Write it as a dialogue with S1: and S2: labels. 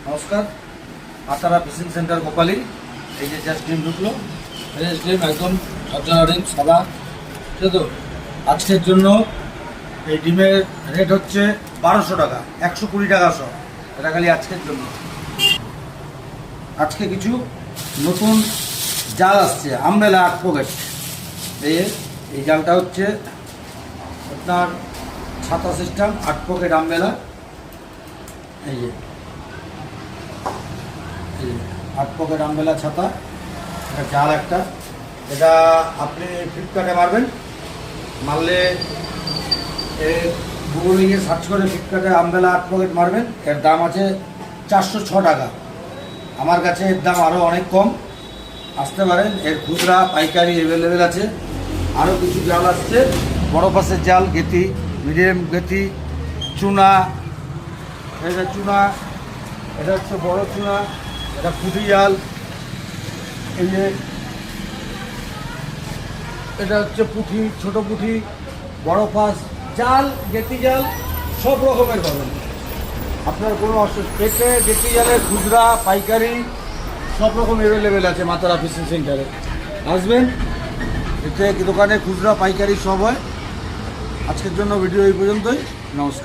S1: নমস্কার, আতারা fishing centre Gopali. এই যে জাস্ট ডিম ঢুকলো, ফ্রেশ ডিম একদম ঝরঝরা ডিম সাদা। ঠিক আছে তো? আজকের জন্য এই ডিমের রেট হচ্ছে 1200 টাকা, 120 টাকা সব। এটা খালি আজকের জন্য। আজকে কিছু নতুন জাল আসছে, আমবেলা 8 পকেট। এই জালটা হচ্ছে আপনার ছাতা সিস্টেম, 8 পকেট আমবেলা। এই যে 8 পকেট আমবেলা ছাতা, এটা জাল একটা। এটা আপনি ফ্লিপকার্টে মারবেন, মারলে গুগলে গিয়ে সার্চ করে ফ্লিপকার্টে আমবেলা 8 পকেট মারবেন। এর দাম আছে 406 টাকা। আমার কাছে এর দাম আরও অনেক কম, আসতে পারেন। এর খুচরা পাইকারি অ্যাভেলেবেল আছে। আরও কিছু জাল আসছে, বড় পাশের জাল, গেতি, মিডিয়াম গেতি, চুনা। এটা চুনা, এটা হচ্ছে বড় চুনা, এটা পুঁটি জাল। এই যে এটা হচ্ছে পুঁটি, ছোট পুঁটি, বড় পাস জাল, গেতি জাল সব রকমের পাবেন। আপনার কোনো পেটে গেতি জালের খুচরা পাইকারি সব রকম অ্যাভেলেবেল আছে মাতারা ফিশিং সেন্টারে। আসবেন, এতে দোকানে খুচরা পাইকারি সব হয়। আজকের জন্য ভিডিও এই পর্যন্তই। নমস্কার।